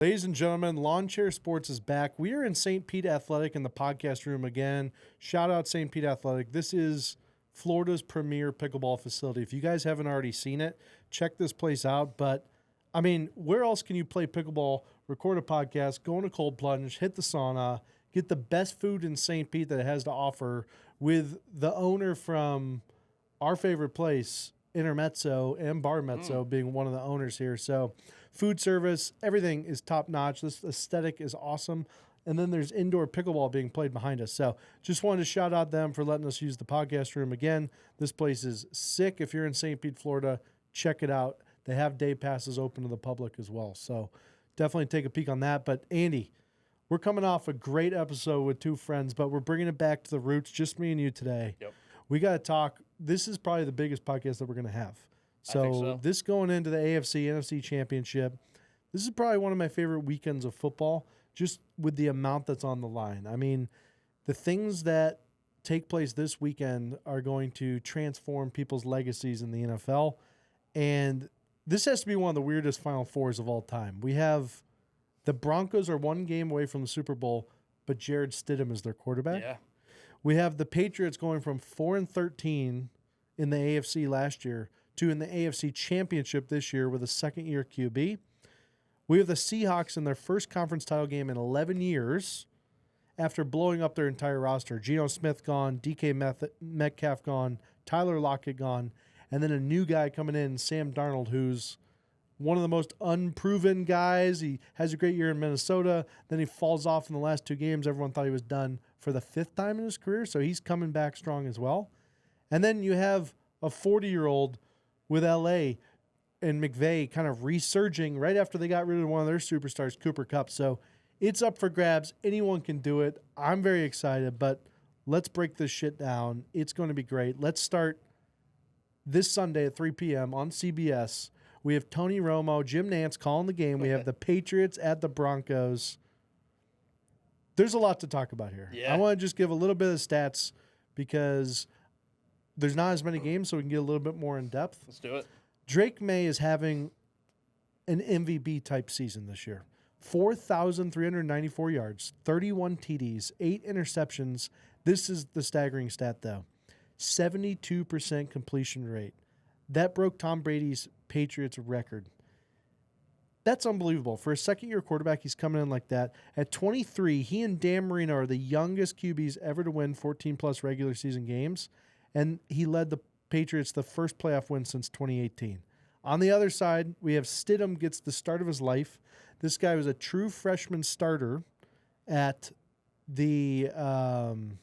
Ladies and gentlemen, Lawn Chair Sports is back. We are in St. Pete Athletic in the podcast room again. Shout out St. Pete Athletic. This is Florida's premier pickleball facility. If you guys haven't already seen it, check this place out. But, I mean, where else can you play pickleball, record a podcast, go in a cold plunge, hit the sauna, get the best food in St. Pete that it has to offer with the owner from our favorite place, Intermezzo and Bar Mezzo being one of the owners here. So food service, everything is top notch. This aesthetic is awesome. And then there's indoor pickleball being played behind us. So just wanted to shout out them for letting us use the podcast room again. This place is sick. If you're in St. Pete, Florida, check it out. They have day passes open to the public as well. So definitely take a peek on that. But Andy, we're coming off a great episode with two friends, but we're bringing it back to the roots, just me and you today. Yep. We got to talk. This is probably the biggest podcast that we're going to have. So this going into the AFC, NFC Championship, this is probably one of my favorite weekends of football, just with the amount that's on the line. I mean, the things that take place this weekend are going to transform people's legacies in the NFL. And this has to be one of the weirdest Final Fours of all time. We have the Broncos are one game away from the Super Bowl, but Jared Stidham is their quarterback. Yeah. We have the Patriots going from 4-13 in the AFC last year to in the AFC Championship this year with a second-year QB. We have the Seahawks in their first conference title game in 11 years after blowing up their entire roster. Geno Smith gone, DK Metcalf gone, Tyler Lockett gone, and then a new guy coming in, Sam Darnold, who's one of the most unproven guys. He has a great year in Minnesota. Then he falls off in the last two games. Everyone thought he was done for the fifth time in his career, so he's coming back strong as well. And then you have a 40-year-old with L.A. and McVay kind of resurging right after they got rid of one of their superstars, Cooper Kupp. So it's up for grabs. Anyone can do it. I'm very excited, but let's break this shit down. It's going to be great. Let's start this Sunday at 3 p.m. on CBS. We have Tony Romo, Jim Nantz calling the game. We have the Patriots at the Broncos. There's a lot to talk about here. Yeah. I want to just give a little bit of stats because there's not as many games, so we can get a little bit more in depth. Let's do it. Drake May is having an MVP-type season this year. 4,394 yards, 31 TDs, 8 interceptions. This is the staggering stat, though. 72% completion rate. That broke Tom Brady's Patriots record. That's unbelievable. For a second-year quarterback, he's coming in like that. At 23, he and Dan Marino are the youngest QBs ever to win 14-plus regular season games, and he led the Patriots the first playoff win since 2018. On the other side, we have Stidham gets the start of his life. This guy was a true freshman starter at the I'm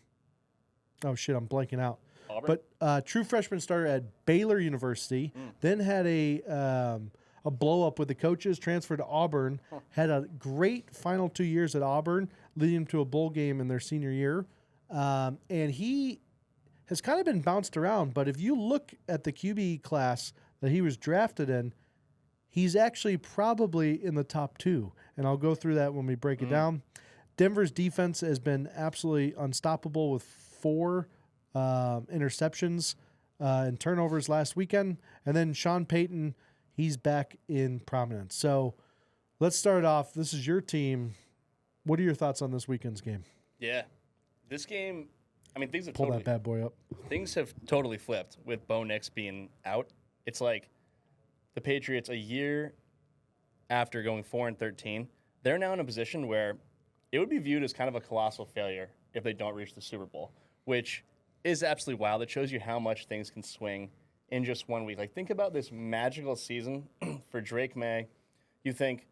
blanking out. Auburn? But true freshman starter at Baylor University, then had a blow-up with the coaches, transferred to Auburn, had a great final 2 years at Auburn, leading him to a bowl game in their senior year. And he has kind of been bounced around, but if you look at the QB class that he was drafted in, he's actually probably in the top 2, and I'll go through that when we break it down. Denver's defense has been absolutely unstoppable with 4 interceptions and turnovers last weekend, and then Sean Payton, he's back in prominence. So let's start off. This is your team. What are your thoughts on this weekend's game? Yeah. This game, I mean, things have Pull that bad boy up. Things have totally flipped with Bo Nix being out. It's like the Patriots, a year after going 4-13, they're now in a position where it would be viewed as kind of a colossal failure if they don't reach the Super Bowl, which is absolutely wild. It shows you how much things can swing in just 1 week. Like, think about this magical season for Drake May. You think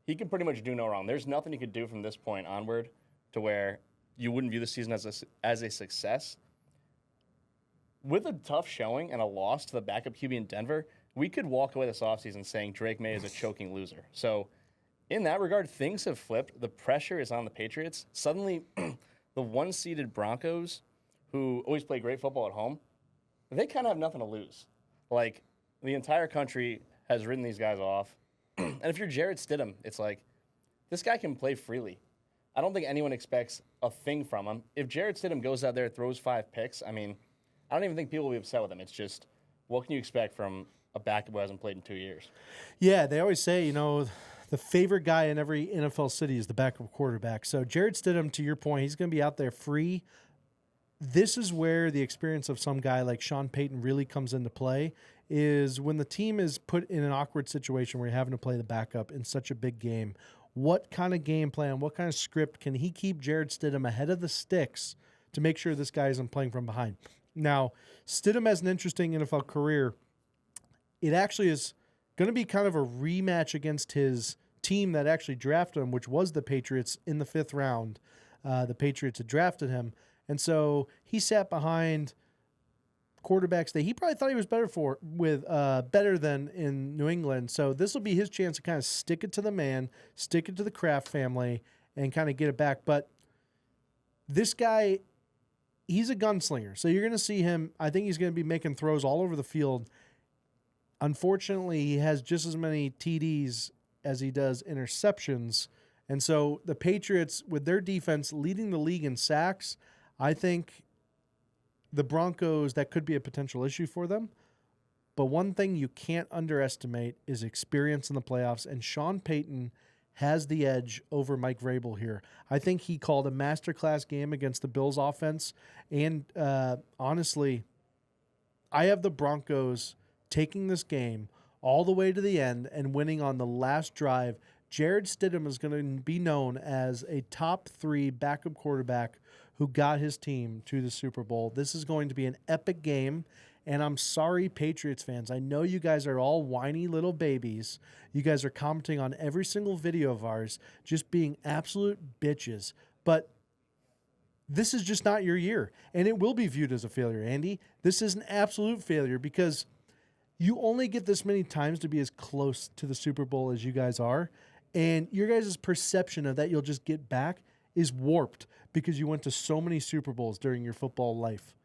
he can pretty much do no wrong. There's nothing he could do from this point onward to where you wouldn't view the season as a success. With a tough showing and a loss to the backup QB in Denver, we could walk away this offseason saying Drake May is a choking loser. So in that regard, things have flipped. The pressure is on the Patriots. Suddenly, the one-seeded Broncos, who always play great football at home, they kind of have nothing to lose. Like, the entire country has written these guys off. And if you're Jared Stidham, it's like, this guy can play freely. I don't think anyone expects a thing from him. If Jared Stidham goes out there, throws 5 picks, I mean, I don't even think people will be upset with him. It's just, what can you expect from a backup who hasn't played in 2 years? Yeah, they always say, the favorite guy in every NFL city is the backup quarterback. So Jarrett Stidham, to your point, he's going to be out there free. This is where the experience of some guy like Sean Payton really comes into play, is when the team is put in an awkward situation where you're having to play the backup in such a big game. What kind of game plan, what kind of script can he keep Jarrett Stidham ahead of the sticks to make sure this guy isn't playing from behind? Now, Stidham has an interesting NFL career. It actually is going to be kind of a rematch against his team that actually drafted him, which was the Patriots in the 5th round. The Patriots had drafted him. And so he sat behind quarterbacks that he probably thought he was better than in New England. So this will be his chance to kind of stick it to the man, stick it to the Kraft family, and kind of get it back. But this guy, he's a gunslinger. So you're going to see him. I think he's going to be making throws all over the field. Unfortunately, he has just as many TDs as he does interceptions. And so the Patriots, with their defense leading the league in sacks, I think the Broncos, that could be a potential issue for them. But one thing you can't underestimate is experience in the playoffs, and Sean Payton has the edge over Mike Vrabel here. I think he called a masterclass game against the Bills offense, and honestly, I have the Broncos taking this game all the way to the end and winning on the last drive. Jarrett Stidham is going to be known as a top 3 backup quarterback who got his team to the Super Bowl. This is going to be an epic game, and I'm sorry, Patriots fans. I know you guys are all whiny little babies. You guys are commenting on every single video of ours, just being absolute bitches. But this is just not your year, and it will be viewed as a failure, Andy. This is an absolute failure because you only get this many times to be as close to the Super Bowl as you guys are, and your guys' perception of that you'll just get back is warped because you went to so many Super Bowls during your football life.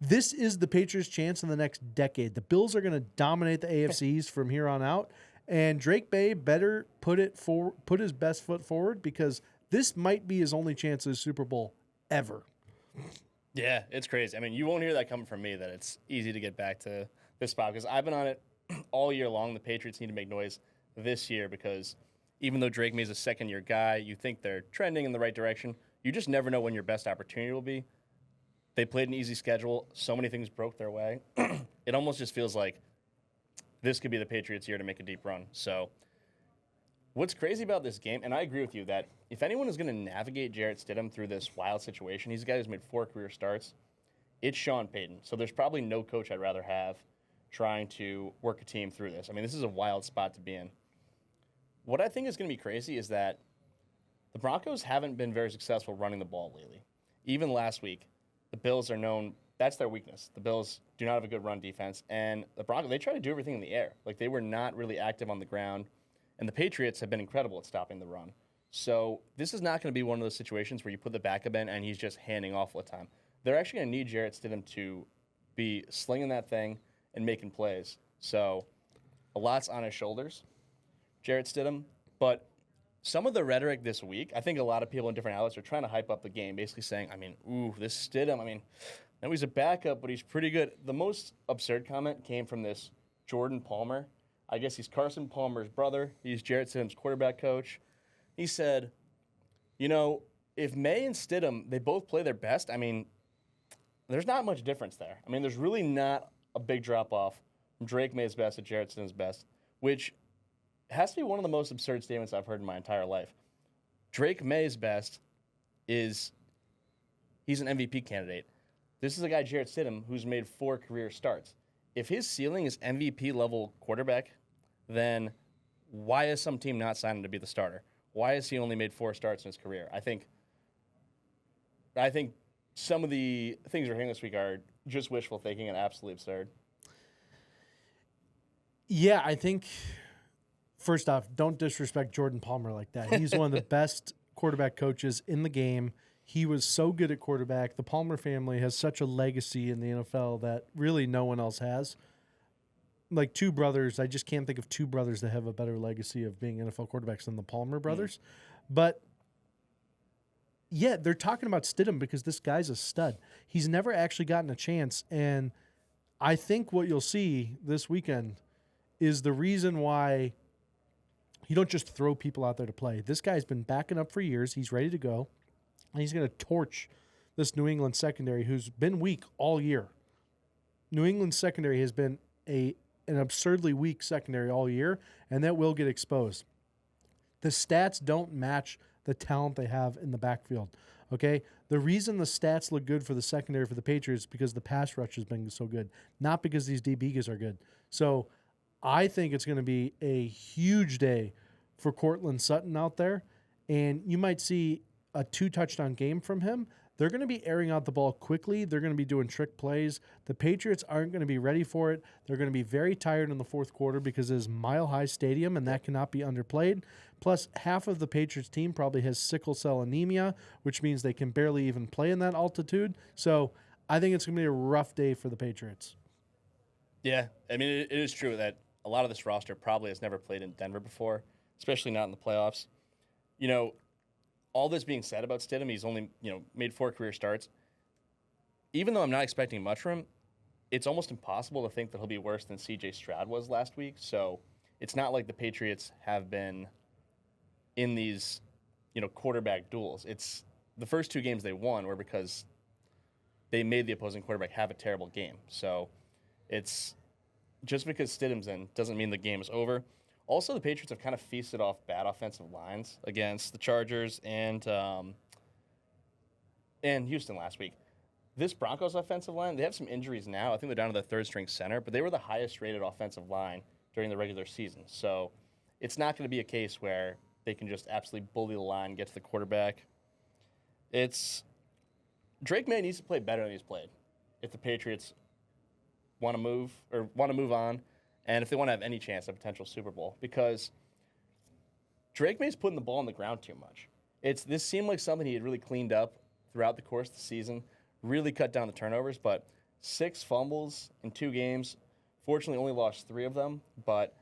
This is the Patriots' chance in the next decade. The Bills are going to dominate the AFCs from here on out, and Drake May better put his best foot forward because this might be his only chance at a Super Bowl ever. Yeah, it's crazy. I mean, you won't hear that coming from me that it's easy to get back to this spot because I've been on it all year long. The Patriots need to make noise this year because even though Drake May is a second-year guy, you think they're trending in the right direction. You just never know when your best opportunity will be. They played an easy schedule. So many things broke their way. It almost just feels like this could be the Patriots' year to make a deep run. So what's crazy about this game, and I agree with you that if anyone is going to navigate Jarrett Stidham through this wild situation, he's a guy who's made 4 career starts, it's Sean Payton. So there's probably no coach I'd rather have trying to work a team through this. I mean, this is a wild spot to be in. What I think is going to be crazy is that the Broncos haven't been very successful running the ball lately. Even last week, the Bills are known, that's their weakness. The Bills do not have a good run defense, and the Broncos, they try to do everything in the air. Like, they were not really active on the ground, and the Patriots have been incredible at stopping the run. So this is not going to be one of those situations where you put the backup in and he's just handing off all the time. They're actually going to need Jarrett Stidham to be slinging that thing and making plays. So a lot's on his shoulders, Jarrett Stidham. But some of the rhetoric this week, I think a lot of people in different outlets are trying to hype up the game, basically saying, I mean, ooh, this Stidham, I mean, now he's a backup, but he's pretty good. The most absurd comment came from this Jordan Palmer. I guess he's Carson Palmer's brother. He's Jarrett Stidham's quarterback coach. He said, you know, if May and Stidham, they both play their best, I mean, there's not much difference there. I mean, there's really not a big drop-off from Drake May's best to Jarrett Stidham's best, which has to be one of the most absurd statements I've heard in my entire life. Drake May's best is he's an MVP candidate. This is a guy, Jarrett Stidham, who's made 4 career starts. If his ceiling is MVP-level quarterback, then why is some team not signing to be the starter? Why has he only made 4 starts in his career? I think some of the things we're hearing this week are just wishful thinking and absolutely absurd. Yeah, I think, first off, don't disrespect Jordan Palmer like that. He's one of the best quarterback coaches in the game. He was so good at quarterback. The Palmer family has such a legacy in the NFL that really no one else has. Like 2 brothers, I just can't think of 2 brothers that have a better legacy of being NFL quarterbacks than the Palmer brothers. But yeah, they're talking about Stidham because this guy's a stud. He's never actually gotten a chance, and I think what you'll see this weekend is the reason why You don't just throw people out there to play. This guy's been backing up for years. He's ready to go. And he's going to torch this New England secondary who's been weak all year. New England secondary has been an absurdly weak secondary all year, and that will get exposed. The stats don't match the talent they have in the backfield. Okay? The reason the stats look good for the secondary for the Patriots is because the pass rush has been so good, not because these DBs are good. So I think it's going to be a huge day for Courtland Sutton out there, and you might see a 2-touchdown game from him. They're going to be airing out the ball quickly. They're going to be doing trick plays. The Patriots aren't going to be ready for it. They're going to be very tired in the fourth quarter because it is Mile High Stadium, and that cannot be underplayed. Plus, half of the Patriots team probably has sickle cell anemia, which means they can barely even play in that altitude. So I think it's going to be a rough day for the Patriots. Yeah, I mean, it is true that a lot of this roster probably has never played in Denver before, especially not in the playoffs. You know, all this being said about Stidham, he's only, made 4 career starts. Even though I'm not expecting much from him, it's almost impossible to think that he'll be worse than C.J. Stroud was last week. So it's not like the Patriots have been in these, quarterback duels. It's the first 2 games they won were because they made the opposing quarterback have a terrible game. So it's just because Stidham's in doesn't mean the game is over. Also, the Patriots have kind of feasted off bad offensive lines against the Chargers and Houston last week. This Broncos offensive line, they have some injuries now. I think they're down to the 3rd-string center, but they were the highest-rated offensive line during the regular season. So it's not going to be a case where they can just absolutely bully the line, get to the quarterback. Drake May needs to play better than he's played if the Patriots want to move on. And if they want to have any chance at a potential Super Bowl, because Drake May's putting the ball on the ground too much. This seemed like something he had really cleaned up throughout the course of the season, really cut down the turnovers, but 6 fumbles in 2 games. Fortunately, only lost 3 of them, but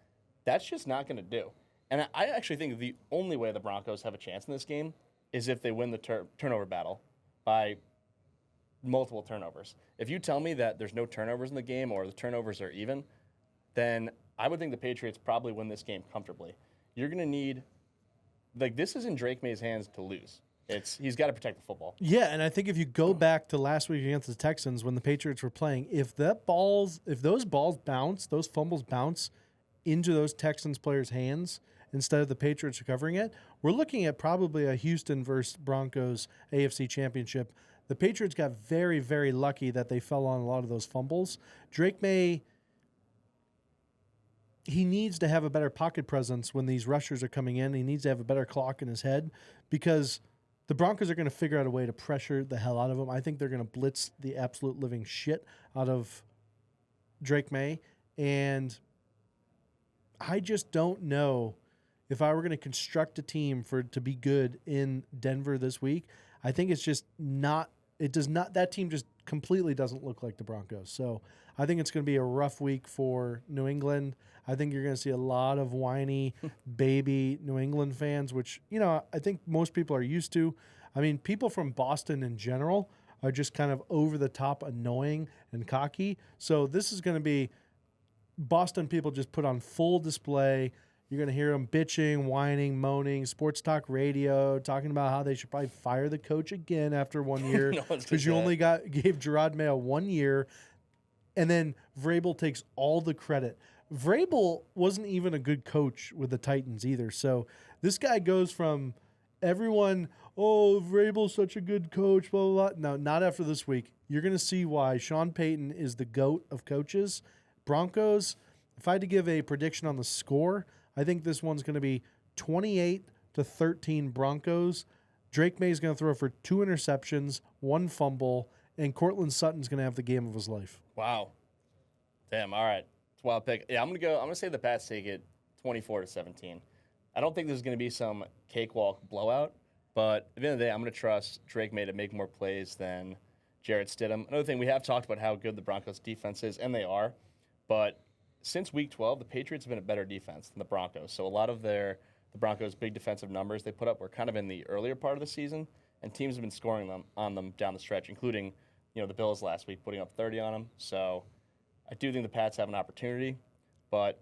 that's just not going to do. And I actually think the only way the Broncos have a chance in this game is if they win the turnover battle by multiple turnovers. If you tell me that there's no turnovers in the game or the turnovers are even, then I would think the Patriots probably win this game comfortably. You're going to need, this is in Drake May's hands to lose. He's got to protect the football. Yeah, and I think if you go back to last week against the Texans when the Patriots were playing, if those balls bounce, those fumbles bounce into those Texans players' hands instead of the Patriots recovering it, we're looking at probably a Houston versus Broncos AFC Championship. The Patriots got very, very lucky that they fell on a lot of those fumbles. Drake May, he needs to have a better pocket presence when these rushers are coming in. He needs to have a better clock in his head because the Broncos are going to figure out a way to pressure the hell out of him. I think they're going to blitz the absolute living shit out of Drake May. And I just don't know if I were going to construct a team for it to be good in Denver this week. I think it's just not, that team just completely doesn't look like the Broncos. So I think it's going to be a rough week for New England. I think you're going to see a lot of whiny baby New England fans, which, I think most people are used to. I mean, people from Boston in general are just kind of over the top annoying and cocky. So this is going to be Boston people just put on full display. You're going to hear them bitching, whining, moaning, sports talk radio, talking about how they should probably fire the coach again after 1 year because you only gave Gerard Mayo 1 year. And then Vrabel takes all the credit. Vrabel wasn't even a good coach with the Titans either. So this guy goes from everyone, Vrabel's such a good coach, blah, blah, blah. No, not after this week. You're going to see why Sean Payton is the GOAT of coaches. Broncos, if I had to give a prediction on the score, I think this one's going to be 28-13 Broncos. Drake May is going to throw for 2 interceptions, 1 fumble, and Courtland Sutton's going to have the game of his life. Wow. Damn, all right. It's a wild pick. Yeah, I'm going to say the Pats take it 24-17. I don't think this is going to be some cakewalk blowout, but at the end of the day, I'm going to trust Drake May to make more plays than Jarrett Stidham. Another thing, we have talked about how good the Broncos defense is, and they are, but since Week 12, the Patriots have been a better defense than the Broncos. So a lot of the Broncos' big defensive numbers they put up were kind of in the earlier part of the season, and teams have been scoring on them down the stretch, including the Bills last week, putting up 30 on them. So I do think the Pats have an opportunity, but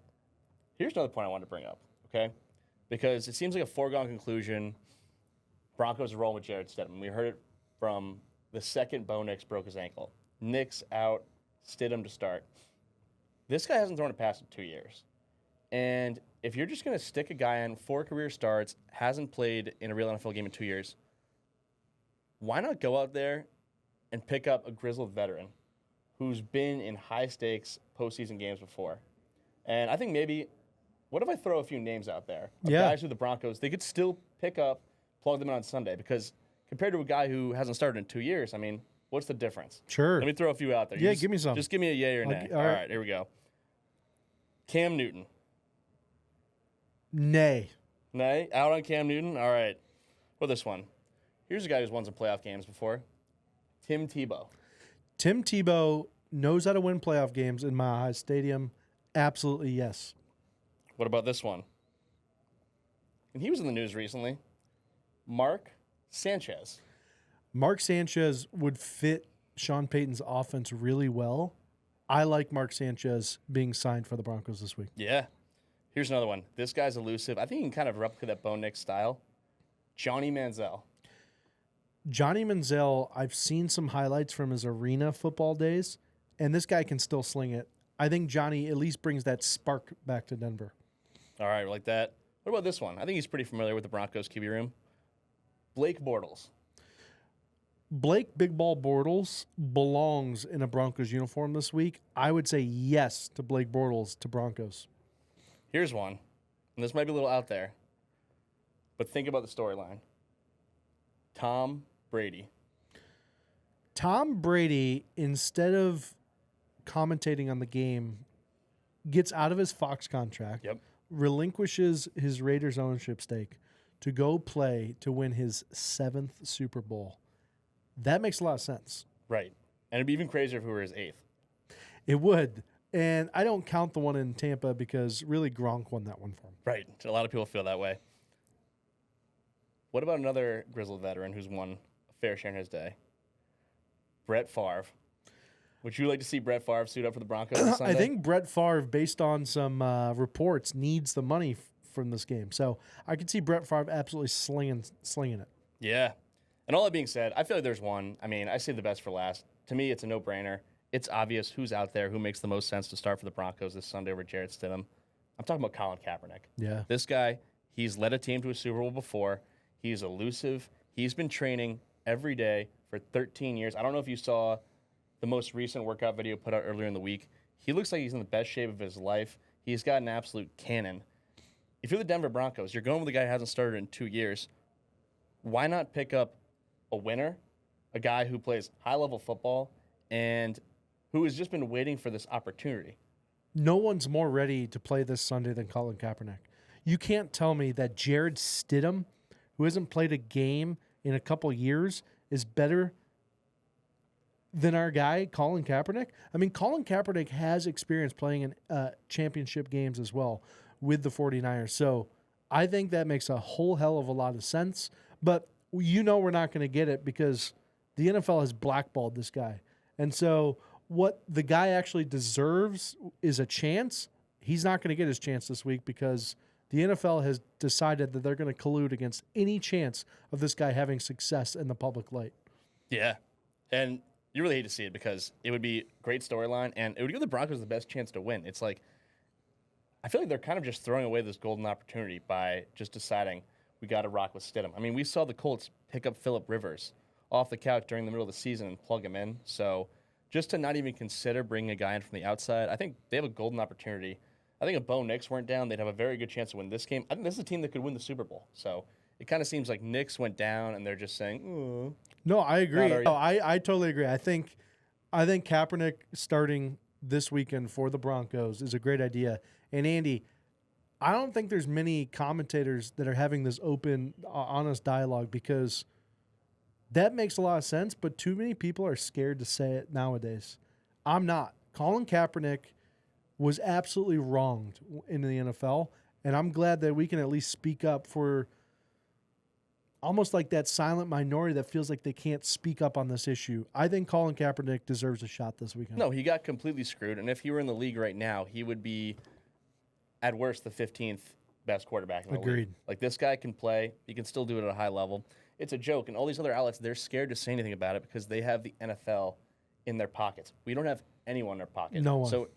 here's another point I wanted to bring up, okay? because it seems like a foregone conclusion. Broncos are rolling with Jared Stidham. We heard it from the second Bo Nix broke his ankle. Nix out, Stidham to start. This guy hasn't thrown a pass in 2 years. And if you're just going to stick a guy in 4 career starts, hasn't played in a real NFL game in 2 years, why not go out there and pick up a grizzled veteran who's been in high-stakes postseason games before? And I think maybe, what if I throw a few names out there of guys who the Broncos, they could still pick up, plug them in on Sunday, because compared to a guy who hasn't started in 2 years, I mean, what's the difference? Sure. Let me throw a few out there. Yeah, give me some. Just give me a yay or nay. All right, here we go. Cam Newton. Nay. Nay? Out on Cam Newton? All right. Well, this one. Here's a guy who's won some playoff games before. Tim Tebow. Tim Tebow knows how to win playoff games in Mile High Stadium. Absolutely, yes. What about this one? And he was in the news recently. Mark Sanchez. Mark Sanchez would fit Sean Payton's offense really well. I like Mark Sanchez being signed for the Broncos this week. Yeah. Here's another one. This guy's elusive. I think he can kind of replicate that Bo Nix style. Johnny Manziel. Johnny Manziel, I've seen some highlights from his arena football days, and this guy can still sling it. I think Johnny at least brings that spark back to Denver. All right, like that. What about this one? I think he's pretty familiar with the Broncos QB room. Blake Bortles. Blake Big Ball Bortles belongs in a Broncos uniform this week. I would say yes to Blake Bortles to Broncos. Here's one, and this might be a little out there, but think about the storyline. Tom Brady. Tom Brady, instead of commentating on the game, gets out of his Fox contract, relinquishes his Raiders ownership stake to go play to win his 7th Super Bowl. That makes a lot of sense. Right. And it'd be even crazier if we were his 8th. It would. And I don't count the one in Tampa because really Gronk won that one for him. Right. A lot of people feel that way. What about another grizzled veteran who's won a fair share in his day? Brett Favre. Would you like to see Brett Favre suit up for the Broncos this Sunday? I think Brett Favre, based on some reports, needs the money from this game. So I could see Brett Favre absolutely slinging it. Yeah. And all that being said, I feel like there's one. I mean, I say the best for last. To me, it's a no-brainer. It's obvious who's out there, who makes the most sense to start for the Broncos this Sunday over Jared Stidham. I'm talking about Colin Kaepernick. Yeah. This guy, he's led a team to a Super Bowl before. He's elusive. He's been training every day for 13 years. I don't know if you saw the most recent workout video put out earlier in the week. He looks like he's in the best shape of his life. He's got an absolute cannon. If you're the Denver Broncos, you're going with a guy who hasn't started in 2 years. Why not pick up a winner, a guy who plays high-level football, and who has just been waiting for this opportunity? No one's more ready to play this Sunday than Colin Kaepernick. You can't tell me that Jared Stidham, who hasn't played a game in a couple years, is better than our guy, Colin Kaepernick. I mean, Colin Kaepernick has experience playing in championship games as well with the 49ers. So I think that makes a whole hell of a lot of sense. But you know we're not going to get it because the NFL has blackballed this guy. And so what the guy actually deserves is a chance. He's not going to get his chance this week because the NFL has decided that they're going to collude against any chance of this guy having success in the public light. Yeah. And you really hate to see it because it would be a great storyline, and it would give the Broncos the best chance to win. It's like, I feel like they're kind of just throwing away this golden opportunity by just deciding we got to rock with Stidham. I mean, we saw the Colts pick up Phillip Rivers off the couch during the middle of the season and plug him in. So just to not even consider bringing a guy in from the outside, I think they have a golden opportunity. I think if Bo Nix weren't down, they'd have a very good chance to win this game. I think this is a team that could win the Super Bowl. So it kind of seems like Nix went down, and they're just saying, ooh. No, I agree. No, I totally agree. I think Kaepernick starting this weekend for the Broncos is a great idea. And Andy, I don't think there's many commentators that are having this open, honest dialogue because that makes a lot of sense, but too many people are scared to say it nowadays. I'm not. Colin Kaepernick was absolutely wronged in the NFL, and I'm glad that we can at least speak up for almost like that silent minority that feels like they can't speak up on this issue. I think Colin Kaepernick deserves a shot this weekend. No, he got completely screwed, and if he were in the league right now, he would be, at worst, the 15th best quarterback in the league. Agreed. Like, this guy can play. He can still do it at a high level. It's a joke. And all these other outlets, they're scared to say anything about it because they have the NFL in their pockets. We don't have anyone in our pocket. No one. So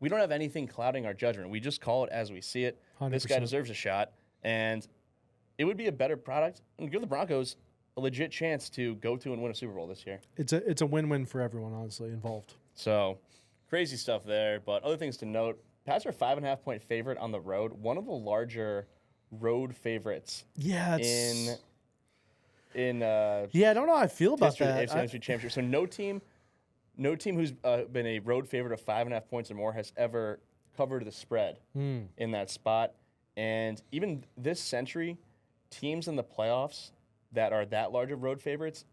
we don't have anything clouding our judgment. We just call it as we see it. 100%. This guy deserves a shot. And it would be a better product and give the Broncos a legit chance to go to and win a Super Bowl this year. It's a win-win for everyone, honestly, involved. So, crazy stuff there. But other things to note, Pats are 5.5-point favorite on the road. One of the larger road favorites Yeah, in I don't know how I feel about history of that. the AFC Championship. So no team who's been a road favorite of 5.5 points or more has ever covered the spread in that spot. And even this century, teams in the playoffs that are that large of road favorites,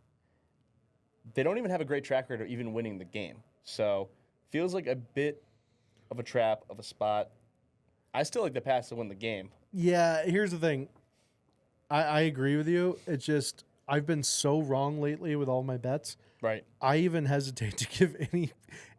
they don't even have a great track record of even winning the game. So feels like a bit of a trap of a spot. I still like the Pats to win the game. Yeah, here's the thing. I agree with you. It's just I've been so wrong lately with all my bets. Right. I even hesitate to give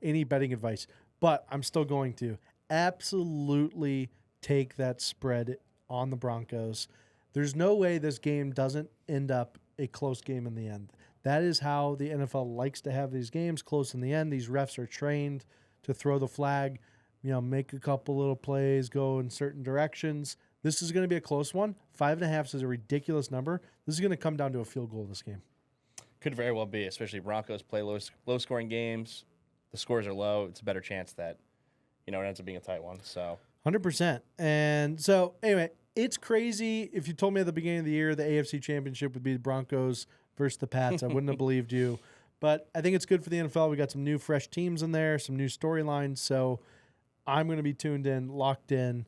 any betting advice, but I'm still going to absolutely take that spread on the Broncos. There's no way this game doesn't end up a close game in the end. That is how the NFL likes to have these games close in the end. These refs are trained to throw the flag, make a couple little plays, go in certain directions. This is going to be a close one. 5.5 is a ridiculous number. This is going to come down to a field goal this game. Could very well be, especially Broncos play low-scoring games. The scores are low. It's a better chance that, it ends up being a tight one. So 100%. And so, anyway, it's crazy. If you told me at the beginning of the year the AFC Championship would be the Broncos versus the Pats, I wouldn't have believed you. But I think it's good for the NFL. We got some new, fresh teams in there, some new storylines. So I'm going to be tuned in, locked in.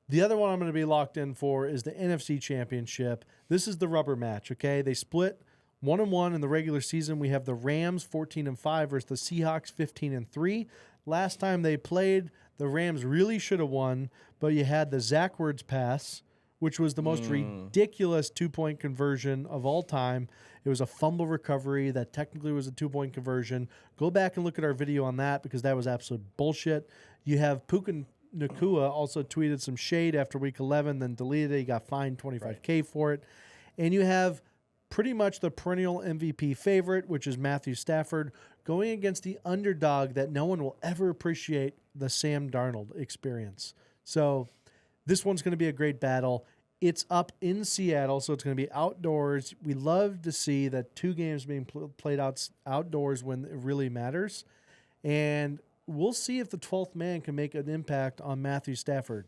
The other one I'm going to be locked in for is the NFC Championship. This is the rubber match, okay? They split 1-1 in the regular season. We have the Rams 14-5 versus the Seahawks 15-3. Last time they played, the Rams really should have won, but you had the Zach Words pass, which was the most ridiculous 2-point conversion of all time. It was a fumble recovery that technically was a 2-point conversion. Go back and look at our video on that because that was absolute bullshit. You have Puka Nacua also tweeted some shade after week 11, then deleted it. He got fined $25K for it. And you have pretty much the perennial MVP favorite, which is Matthew Stafford, going against the underdog that no one will ever appreciate, the Sam Darnold experience. So this one's going to be a great battle. It's up in Seattle, so it's going to be outdoors. We love to see that two games being played outdoors when it really matters. And we'll see if the 12th man can make an impact on Matthew Stafford.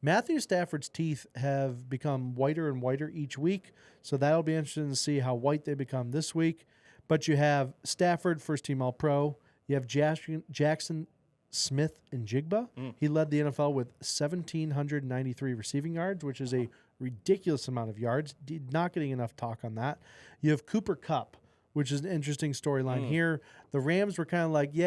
Matthew Stafford's teeth have become whiter and whiter each week, so that'll be interesting to see how white they become this week. But you have Stafford, first-team All-Pro. You have Jackson Smith and Jigba. He led the NFL with 1,793 receiving yards, which is a ridiculous amount of yards. Not getting enough talk on that. You have Cooper Kupp, which is an interesting storyline here. The Rams were kind of like, we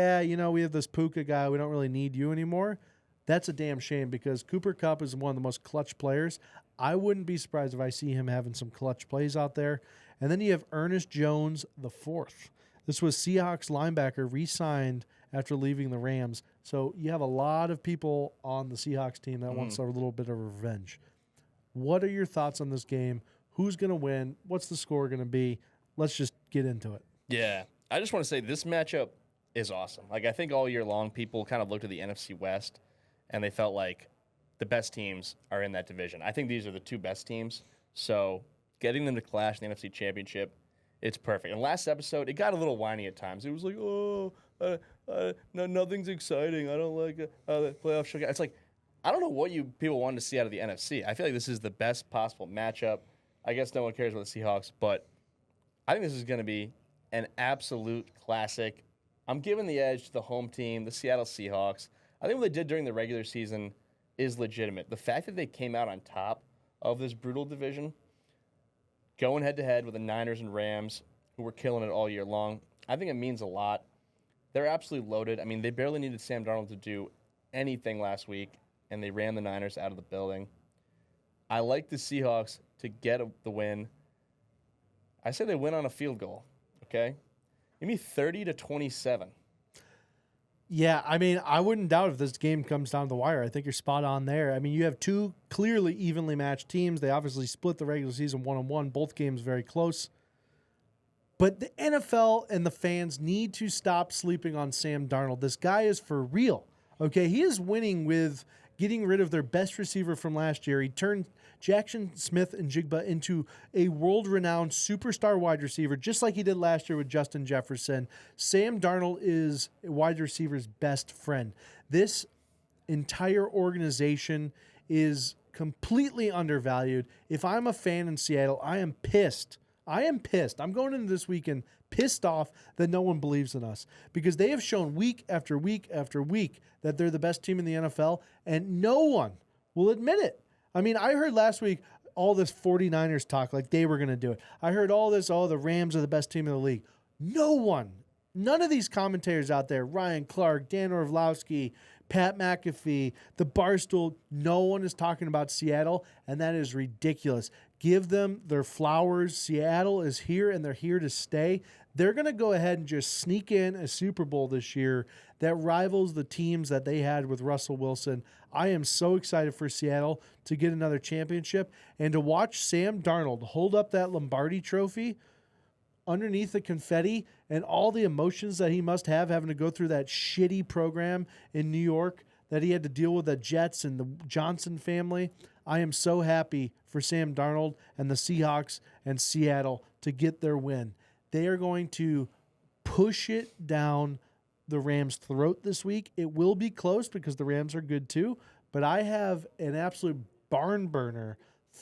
have this Puka guy. We don't really need you anymore. That's a damn shame because Cooper Kupp is one of the most clutch players. I wouldn't be surprised if I see him having some clutch plays out there. And then you have Ernest Jones the fourth. This was Seahawks linebacker re-signed after leaving the Rams. So you have a lot of people on the Seahawks team that wants a little bit of revenge. What are your thoughts on this game? Who's going to win? What's the score going to be? Let's just get into it. Yeah. I just want to say this matchup is awesome. Like, I think all year long people kind of looked at the NFC West and they felt like the best teams are in that division. I think these are the two best teams. So getting them to clash in the NFC Championship, it's perfect. And last episode, it got a little whiny at times. It was like, no, nothing's exciting. I don't like the playoff show. It's like, I don't know what you people wanted to see out of the NFC. I feel like this is the best possible matchup. I guess no one cares about the Seahawks, but I think this is going to be an absolute classic. I'm giving the edge to the home team, the Seattle Seahawks. I think what they did during the regular season is legitimate. The fact that they came out on top of this brutal division, going head-to-head with the Niners and Rams, who were killing it all year long, I think it means a lot. They're absolutely loaded. I mean, they barely needed Sam Darnold to do anything last week, and they ran the Niners out of the building. I like the Seahawks to get the win. I say they win on a field goal, okay? Give me 30-27. Yeah, I mean, I wouldn't doubt if this game comes down to the wire. I think you're spot on there. I mean, you have two clearly evenly matched teams. They obviously split the regular season 1-1. Both games very close. But the NFL and the fans need to stop sleeping on Sam Darnold. This guy is for real. Okay, he is winning with getting rid of their best receiver from last year. He turned Jackson Smith and Jigba into a world-renowned superstar wide receiver, just like he did last year with Justin Jefferson. Sam Darnold is a wide receiver's best friend. This entire organization is completely undervalued. If I'm a fan in Seattle, I am pissed. I'm going into this weekend pissed off that no one believes in us because they have shown week after week after week that they're the best team in the NFL, and no one will admit it. I mean, I heard last week all this 49ers talk like they were going to do it. I heard all this, the Rams are the best team in the league. None of these commentators out there, Ryan Clark, Dan Orlovsky, Pat McAfee, the Barstool, no one is talking about Seattle, and that is ridiculous. Give them their flowers. Seattle is here, and they're here to stay. They're going to go ahead and just sneak in a Super Bowl this year that rivals the teams that they had with Russell Wilson. I am so excited for Seattle to get another championship and to watch Sam Darnold hold up that Lombardi trophy underneath the confetti and all the emotions that he must have having to go through that shitty program in New York that he had to deal with the Jets and the Johnson family. I am so happy for Sam Darnold and the Seahawks and Seattle to get their win. They are going to push it down the Rams' throat this week. It will be close because the Rams are good too, but I have an absolute barn burner,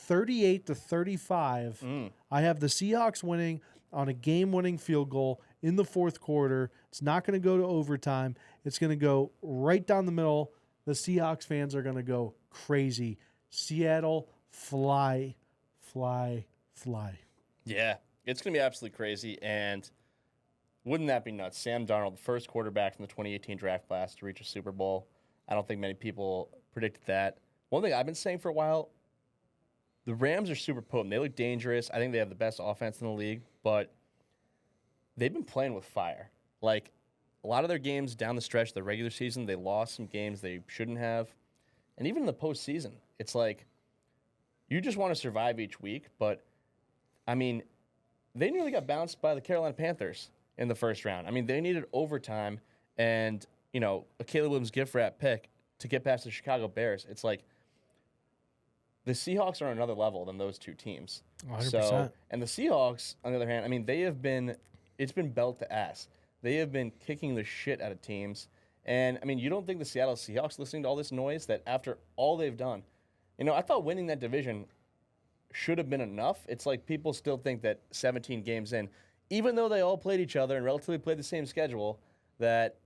38-35. I have the Seahawks winning on a game-winning field goal in the fourth quarter. It's not going to go to overtime. It's going to go right down the middle. The Seahawks fans are going to go crazy. Seattle, fly, fly, fly. Yeah, it's going to be absolutely crazy, and wouldn't that be nuts? Sam Darnold, the first quarterback from the 2018 draft class to reach a Super Bowl. I don't think many people predicted that. One thing I've been saying for a while, the Rams are super potent. They look dangerous. I think they have the best offense in the league, but they've been playing with fire. Like, a lot of their games down the stretch, the regular season, they lost some games they shouldn't have. And even in the postseason, it's like you just want to survive each week. But, I mean, they nearly got bounced by the Carolina Panthers in the first round. I mean, they needed overtime and, a Caleb Williams gift wrap pick to get past the Chicago Bears. It's like the Seahawks are on another level than those two teams. 100%. So, and the Seahawks, on the other hand, I mean, it's been belt to ass. They have been kicking the shit out of teams. And, I mean, you don't think the Seattle Seahawks, listening to all this noise, that after all they've done, I thought winning that division should have been enough. It's like people still think that 17 games in, even though they all played each other and relatively played the same schedule, that,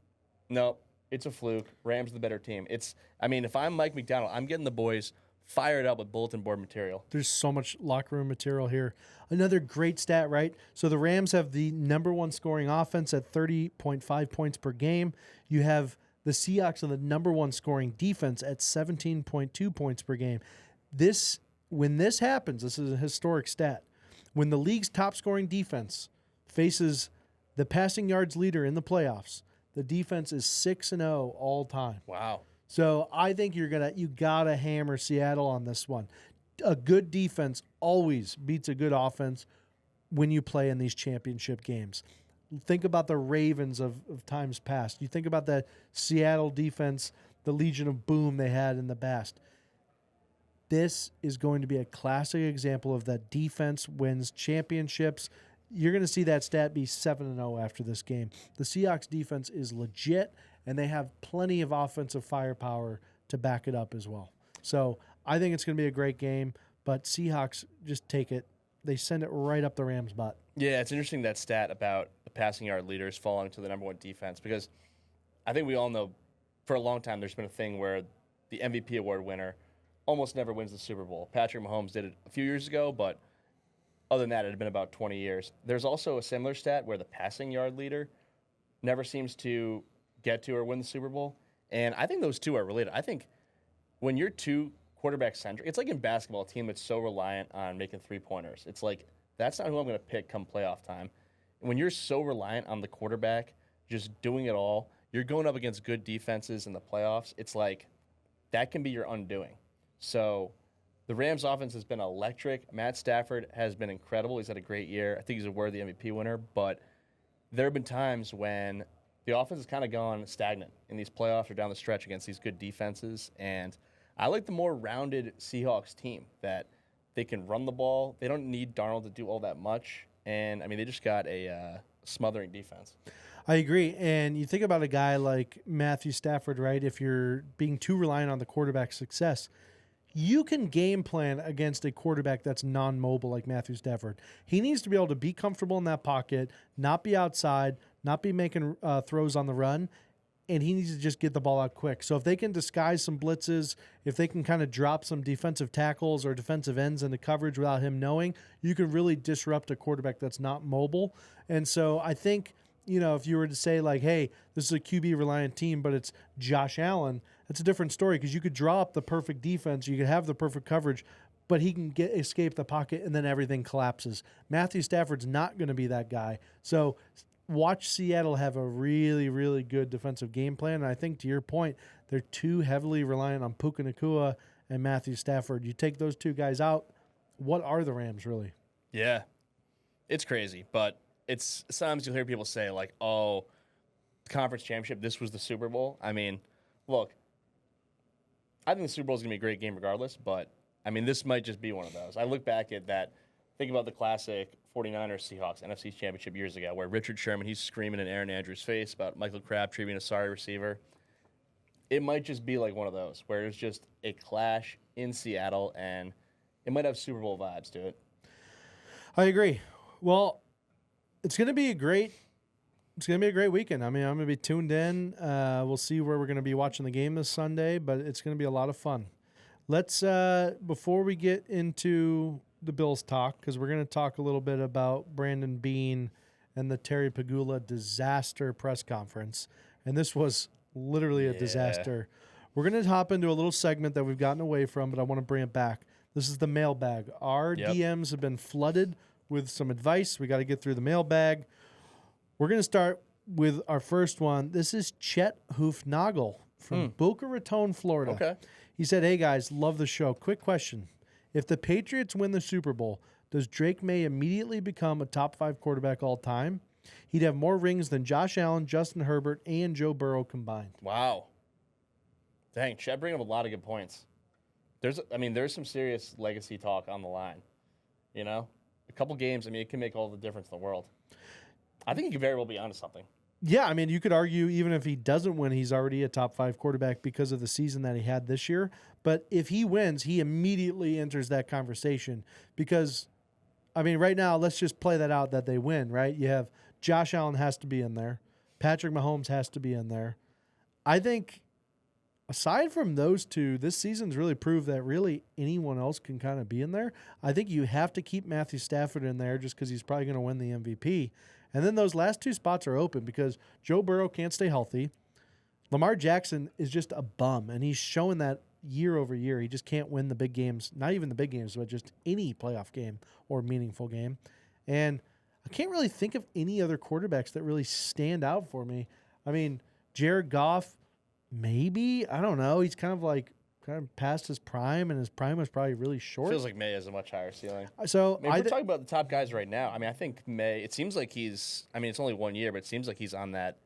no, it's a fluke. Rams the better team. If I'm Mike McDonald, I'm getting the boys fired up with bulletin board material. There's so much locker room material here. Another great stat, right? So the Rams have the number one scoring offense at 30.5 points per game. You have the Seahawks on the number one scoring defense at 17.2 points per game. When this happens, this is a historic stat. When the league's top scoring defense faces the passing yards leader in the playoffs, the defense is 6-0 all time. Wow. So I think you gotta hammer Seattle on this one. A good defense always beats a good offense when you play in these championship games. Think about the Ravens of times past. You think about the Seattle defense, the Legion of Boom they had in the past. This is going to be a classic example of that defense wins championships. You're going to see that stat be 7-0 after this game. The Seahawks defense is legit, and they have plenty of offensive firepower to back it up as well. So I think it's going to be a great game, but Seahawks just take it. They send it right up the Rams' butt. Yeah, it's interesting, that stat about the passing yard leaders falling to the number one defense, because I think we all know for a long time there's been a thing where the MVP award winner almost never wins the Super Bowl. Patrick Mahomes did it a few years ago, but other than that, it had been about 20 years. There's also a similar stat where the passing yard leader never seems to get to or win the Super Bowl. And I think those two are related. I think when you're too quarterback-centric, it's like in basketball, a team that's so reliant on making three-pointers. It's like, that's not who I'm going to pick come playoff time. And when you're so reliant on the quarterback just doing it all, you're going up against good defenses in the playoffs. It's like that can be your undoing. So the Rams offense has been electric. Matt Stafford has been incredible. He's had a great year. I think he's a worthy MVP winner, but there have been times when the offense has kind of gone stagnant in these playoffs or down the stretch against these good defenses. And I like the more rounded Seahawks team that they can run the ball. They don't need Darnold to do all that much. And, I mean, they just got a smothering defense. I agree. And you think about a guy like Matthew Stafford, right? If you're being too reliant on the quarterback's success, you can game plan against a quarterback that's non-mobile like Matthew Stafford. He needs to be able to be comfortable in that pocket, not be outside, not be making throws on the run, and he needs to just get the ball out quick. So if they can disguise some blitzes, if they can kind of drop some defensive tackles or defensive ends into coverage without him knowing, you can really disrupt a quarterback that's not mobile. And so I think, you know, if you were to say like, hey, this is a QB-reliant team, but it's Josh Allen, that's a different story because you could draw up the perfect defense, you could have the perfect coverage, but he can escape the pocket and then everything collapses. Matthew Stafford's not going to be that guy. So watch Seattle have a really, really good defensive game plan. And I think to your point, they're too heavily reliant on Puka Nacua and Matthew Stafford. You take those two guys out, what are the Rams really? Yeah, it's crazy, but it's sometimes you'll hear people say like, oh, conference championship, this was the Super Bowl. I mean, look, I think the Super Bowl is going to be a great game regardless, but, I mean, this might just be one of those. I look back at that, think about the classic 49ers Seahawks NFC Championship years ago where Richard Sherman, he's screaming in Aaron Andrews' face about Michael Crabtree being a sorry receiver. It might just be like one of those where there's just a clash in Seattle, and it might have Super Bowl vibes to it. I agree. Well, it's going to be a great weekend. I mean, I'm going to be tuned in. We'll see where we're going to be watching the game this Sunday, but it's going to be a lot of fun. Let's, before we get into the Bills talk, because we're going to talk a little bit about Brandon Beane and the Terry Pagula disaster press conference. And this was literally a disaster. We're going to hop into a little segment that we've gotten away from, but I want to bring it back. This is the mailbag. Our DMs have been flooded with some advice. We got to get through the mailbag. We're going to start with our first one. This is Chet Hoofnagel from Boca Raton, Florida. Okay. He said, hey, guys, love the show. Quick question. If the Patriots win the Super Bowl, does Drake May immediately become a top 5 quarterback all time? He'd have more rings than Josh Allen, Justin Herbert, and Joe Burrow combined. Wow. Dang, Chet bringing up a lot of good points. There's some serious legacy talk on the line. You know? A couple games, I mean, it can make all the difference in the world. I think he could very well be onto something. Yeah, I mean, you could argue even if he doesn't win, he's already a top 5 quarterback because of the season that he had this year. But if he wins, he immediately enters that conversation because, I mean, right now, let's just play that out that they win, right? You have Josh Allen has to be in there. Patrick Mahomes has to be in there. I think aside from those two, this season's really proved that really anyone else can kind of be in there. I think you have to keep Matthew Stafford in there just because he's probably going to win the MVP. And then those last 2 spots are open because Joe Burrow can't stay healthy. Lamar Jackson is just a bum, and he's showing that year over year. He just can't win the big games, not even the big games, but just any playoff game or meaningful game. And I can't really think of any other quarterbacks that really stand out for me. I mean, Jared Goff, maybe. I don't know. He's kind of past his prime, and his prime was probably really short. Feels like May has a much higher ceiling. So I mean, we're talking about the top guys right now. I mean, I think May, it seems like he's, I mean, it's only 1 year, but it seems like he's on that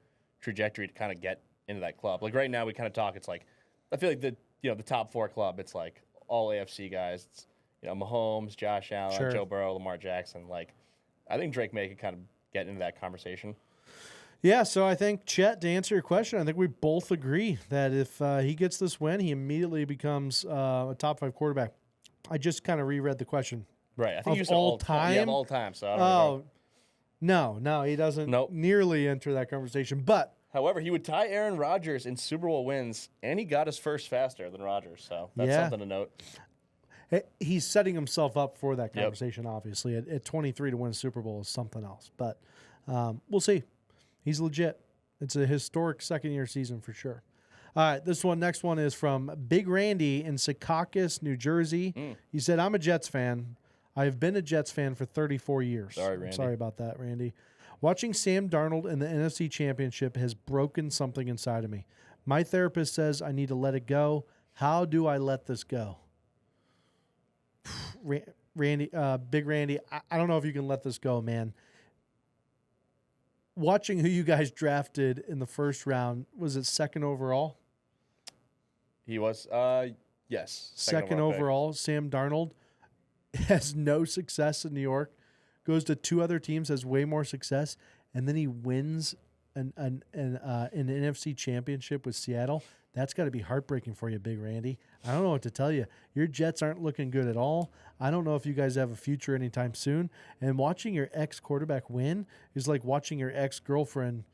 trajectory to kind of get into that club. Like right now we kind of talk, it's like, I feel like the top 4 club, it's like all AFC guys. It's, Mahomes, Josh Allen, Joe Burrow, Lamar Jackson. Like, I think Drake May could kind of get into that conversation. Yeah, so I think, Chet, to answer your question, I think we both agree that if he gets this win, he immediately becomes a top 5 quarterback. I just kind of reread the question. Right. I think of you said all time. Yeah, of all time. So I don't know. No, he doesn't nearly enter that conversation. But however, he would tie Aaron Rodgers in Super Bowl wins, and he got his first faster than Rodgers. So that's something to note. He's setting himself up for that conversation, obviously. At 23 to win a Super Bowl is something else. But we'll see. He's legit. It's a historic second-year season for sure. All right, next one is from Big Randy in Secaucus, New Jersey. He said, I'm a Jets fan. I've been a Jets fan for 34 years. Sorry, Randy. Sorry about that, Randy. Watching Sam Darnold in the NFC Championship has broken something inside of me. My therapist says I need to let it go. How do I let this go? Randy, Big Randy, I don't know if you can let this go, man. Watching who you guys drafted in the first round, was it second overall? He was, yes. Second overall, Sam Darnold has no success in New York, goes to 2 other teams, has way more success, and then he wins an NFC Championship with Seattle. That's got to be heartbreaking for you, Big Randy. I don't know what to tell you. Your Jets aren't looking good at all. I don't know if you guys have a future anytime soon. And watching your ex-quarterback win is like watching your ex-girlfriend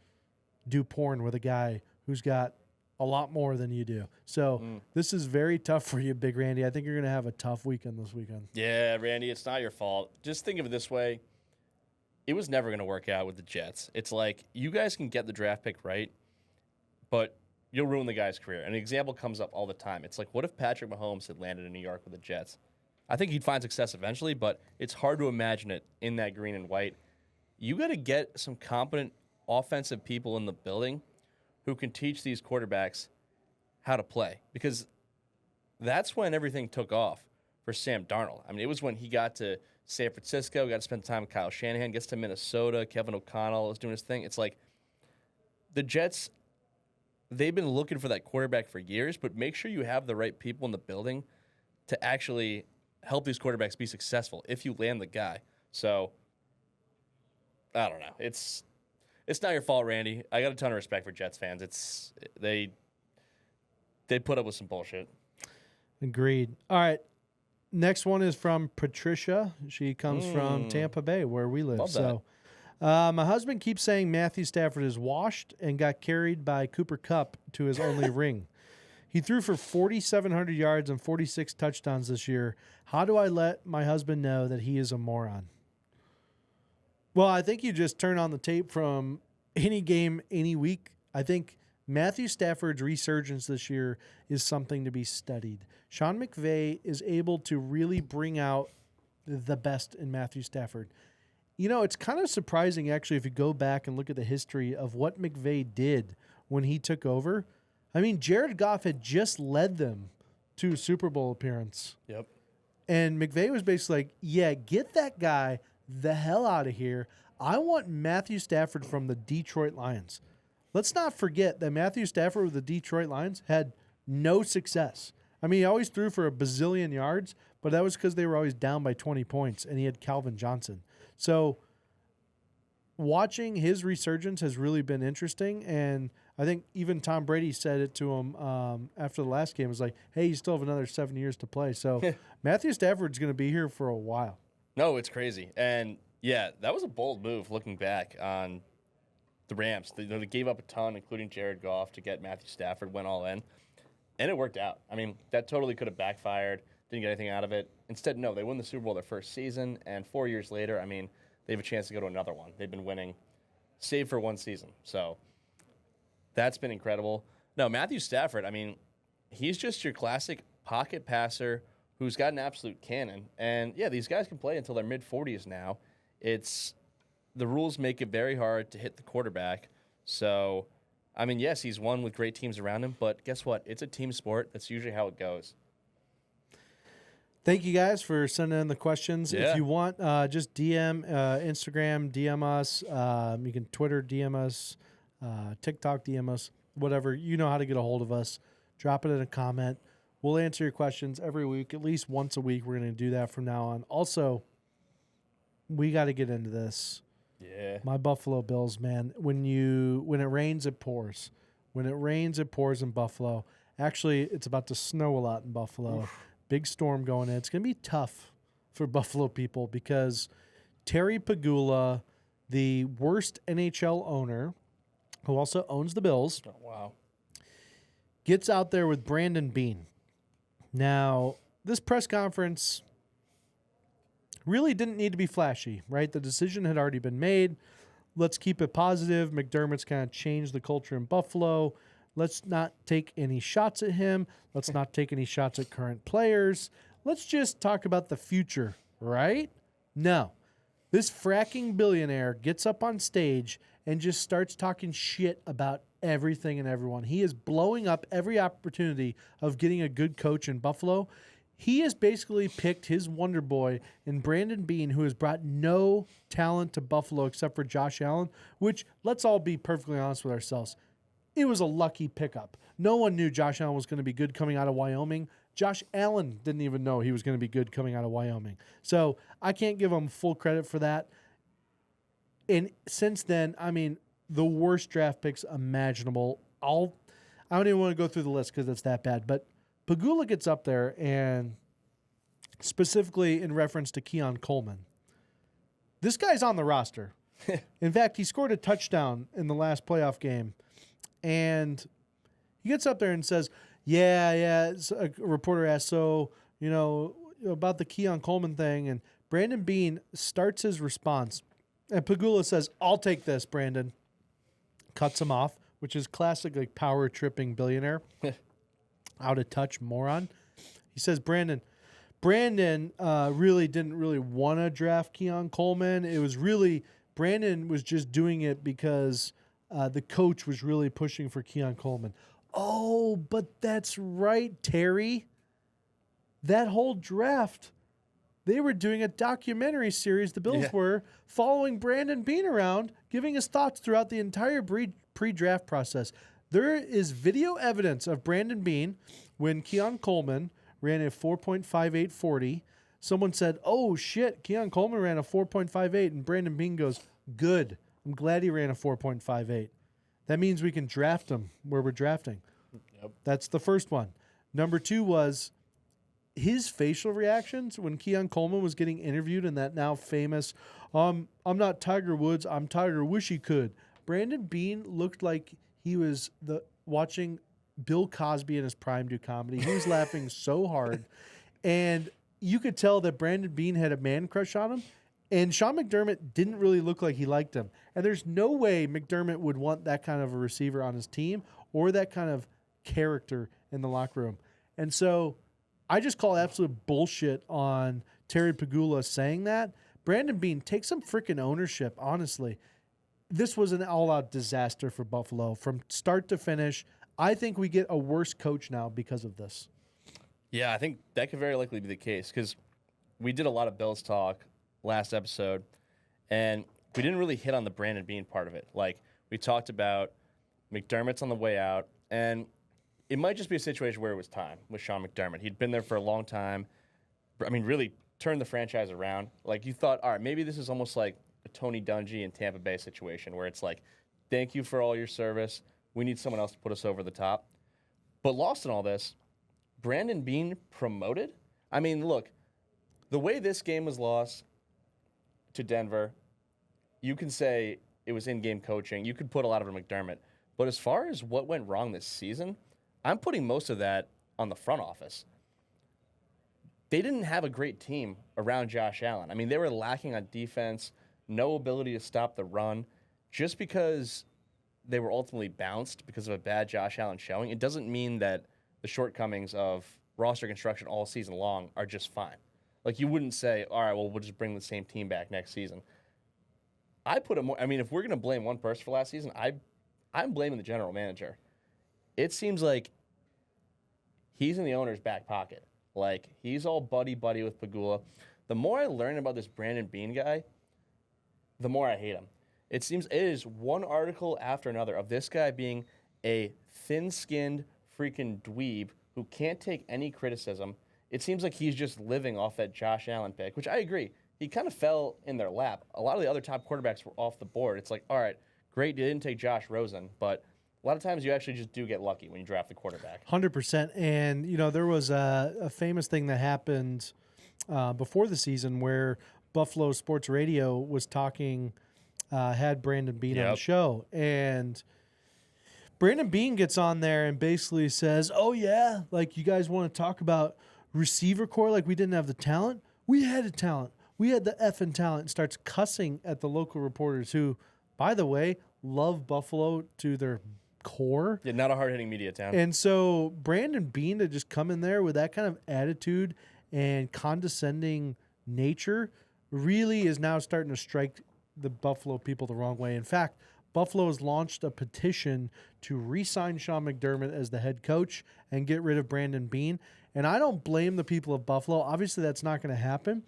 do porn with a guy who's got a lot more than you do. So this is very tough for you, Big Randy. I think you're going to have a tough weekend this weekend. Yeah, Randy, it's not your fault. Just think of it this way. It was never going to work out with the Jets. It's like you guys can get the draft pick right, but you'll ruin the guy's career. An example comes up all the time. It's like, what if Patrick Mahomes had landed in New York with the Jets? I think he'd find success eventually, but it's hard to imagine it in that green and white. You got to get some competent offensive people in the building who can teach these quarterbacks how to play, because that's when everything took off for Sam Darnold. I mean, it was when he got to San Francisco, got to spend time with Kyle Shanahan, gets to Minnesota, Kevin O'Connell is doing his thing. It's like the Jets, they've been looking for that quarterback for years, but make sure you have the right people in the building to actually help these quarterbacks be successful if you land the guy. So, I don't know. It's not your fault, Randy. I got a ton of respect for Jets fans. They put up with some bullshit. Agreed. All right. Next one is from Patricia. She comes from Tampa Bay, where we live. Love that. My husband keeps saying Matthew Stafford is washed and got carried by Cooper Kupp to his only ring. He threw for 4,700 yards and 46 touchdowns this year. How do I let my husband know that he is a moron? Well, I think you just turn on the tape from any game, any week. I think Matthew Stafford's resurgence this year is something to be studied. Sean McVay is able to really bring out the best in Matthew Stafford. You know, it's kind of surprising, actually, if you go back and look at the history of what McVay did when he took over. I mean, Jared Goff had just led them to a Super Bowl appearance. Yep. And McVay was basically like, yeah, get that guy the hell out of here. I want Matthew Stafford from the Detroit Lions. Let's not forget that Matthew Stafford with the Detroit Lions had no success. I mean, he always threw for a bazillion yards, but that was because they were always down by 20 points, and he had Calvin Johnson. So watching his resurgence has really been interesting, and I think even Tom Brady said it to him after the last game. It was like, hey, you still have another 7 years to play. So Matthew Stafford's going to be here for a while. No, it's crazy. And, yeah, that was a bold move looking back on the Rams. They gave up a ton, including Jared Goff, to get Matthew Stafford, went all in. And it worked out. I mean, that totally could have backfired. Didn't get anything out of it. Instead, no, they won the Super Bowl their first season. And 4 years later, I mean, they have a chance to go to another one. They've been winning, save for one season. So that's been incredible. No, Matthew Stafford, I mean, he's just your classic pocket passer who's got an absolute cannon. And, yeah, these guys can play until their mid-40s now. The rules make it very hard to hit the quarterback. So, I mean, yes, he's won with great teams around him, but guess what? It's a team sport. That's usually how it goes. Thank you guys for sending in the questions. Yeah. If you want, just DM, Instagram, DM us. You can Twitter, DM us, TikTok, DM us, whatever. You know how to get a hold of us. Drop it in a comment. We'll answer your questions every week, at least once a week. We're going to do that from now on. Also, we got to get into this. Yeah. My Buffalo Bills, man. When it rains, it pours. When it rains, it pours in Buffalo. Actually, it's about to snow a lot in Buffalo. Oof. Big storm going in. It's going to be tough for Buffalo people because Terry Pagula, the worst NHL owner, who also owns the Bills, gets out there with Brandon Beane. Now, this press conference really didn't need to be flashy, right? The decision had already been made. Let's keep it positive. McDermott's kind of changed the culture in Buffalo. Let's not take any shots at him. Let's not take any shots at current players. Let's just talk about the future, right? No. This fracking billionaire gets up on stage and just starts talking shit about everything and everyone. He is blowing up every opportunity of getting a good coach in Buffalo. He has basically picked his wonder boy in Brandon Beane, who has brought no talent to Buffalo except for Josh Allen, which, let's all be perfectly honest with ourselves, it was a lucky pickup. No one knew Josh Allen was going to be good coming out of Wyoming. Josh Allen didn't even know he was going to be good coming out of Wyoming. So I can't give him full credit for that. And since then, I mean, the worst draft picks imaginable. I don't even want to go through the list because it's that bad. But Pagula gets up there, and specifically in reference to Keon Coleman, this guy's on the roster. In fact, he scored a touchdown in the last playoff game. And he gets up there and says, yeah. A reporter asks, so, about the Keon Coleman thing. And Brandon Beane starts his response. And Pagula says, I'll take this, Brandon. Cuts him off, which is classic, like, power tripping billionaire. Out of touch moron. He says, Brandon really didn't really want to draft Keon Coleman. It was really, Brandon was just doing it because the coach was really pushing for Keon Coleman. Oh, but that's right, Terry. That whole draft, they were doing a documentary series, the Bills were, following Brandon Beane around, giving his thoughts throughout the entire pre-draft process. There is video evidence of Brandon Beane when Keon Coleman ran a 4.58 40. Someone said, oh, shit, Keon Coleman ran a 4.58, and Brandon Beane goes, good. I'm glad he ran a 4.58. That means we can draft him where we're drafting. Yep. That's the first one. Number two was his facial reactions when Keon Coleman was getting interviewed in that now famous, I'm not Tiger Woods, I'm Tiger, wish he could. Brandon Beane looked like he was watching Bill Cosby in his prime do comedy. He was laughing so hard. And you could tell that Brandon Beane had a man crush on him. And Sean McDermott didn't really look like he liked him. And there's no way McDermott would want that kind of a receiver on his team or that kind of character in the locker room. And so I just call absolute bullshit on Terry Pagula saying that. Brandon Beane, take some freaking ownership, honestly. This was an all-out disaster for Buffalo from start to finish. I think we get a worse coach now because of this. Yeah, I think that could very likely be the case because we did a lot of Bills talk last episode, and we didn't really hit on the Brandon Beane part of it. Like, we talked about McDermott's on the way out, and it might just be a situation where it was time with Sean McDermott. He'd been there for a long time. I mean, really turned the franchise around. Like, you thought, all right, maybe this is almost like a Tony Dungy in Tampa Bay situation where it's like, thank you for all your service. We need someone else to put us over the top. But lost in all this, Brandon Beane promoted? I mean, look, the way this game was lost to Denver, you can say it was in-game coaching. You could put a lot of it on McDermott. But as far as what went wrong this season, I'm putting most of that on the front office. They didn't have a great team around Josh Allen. I mean, they were lacking on defense, no ability to stop the run. Just because they were ultimately bounced because of a bad Josh Allen showing, it doesn't mean that the shortcomings of roster construction all season long are just fine. Like, you wouldn't say, all right, well, we'll just bring the same team back next season. I put it more, I mean, if we're going to blame one person for last season, I'm blaming the general manager. It seems like he's in the owner's back pocket. Like, he's all buddy-buddy with Pagula. The more I learn about this Brandon Beane guy, the more I hate him. It seems it is one article after another of this guy being a thin-skinned freaking dweeb who can't take any criticism. It seems like he's just living off that Josh Allen pick, which I agree. He kind of fell in their lap. A lot of the other top quarterbacks were off the board. It's like, all right, great, you didn't take Josh Rosen, but a lot of times you actually just do get lucky when you draft the quarterback. 100%. And, there was a famous thing that happened before the season where Buffalo Sports Radio was talking, had Brandon Beane on the show. And Brandon Beane gets on there and basically says, oh, yeah, like, you guys want to talk about receiver core like we didn't have the talent? We had the talent. We had the effing talent. And starts cussing at the local reporters who, by the way, love Buffalo to their core. Yeah, not a hard-hitting media town. And so Brandon Beane to just come in there with that kind of attitude and condescending nature really is now starting to strike the Buffalo people the wrong way. In fact, Buffalo has launched a petition to re-sign Sean McDermott as the head coach and get rid of Brandon Beane. And I don't blame the people of Buffalo. Obviously, that's not going to happen.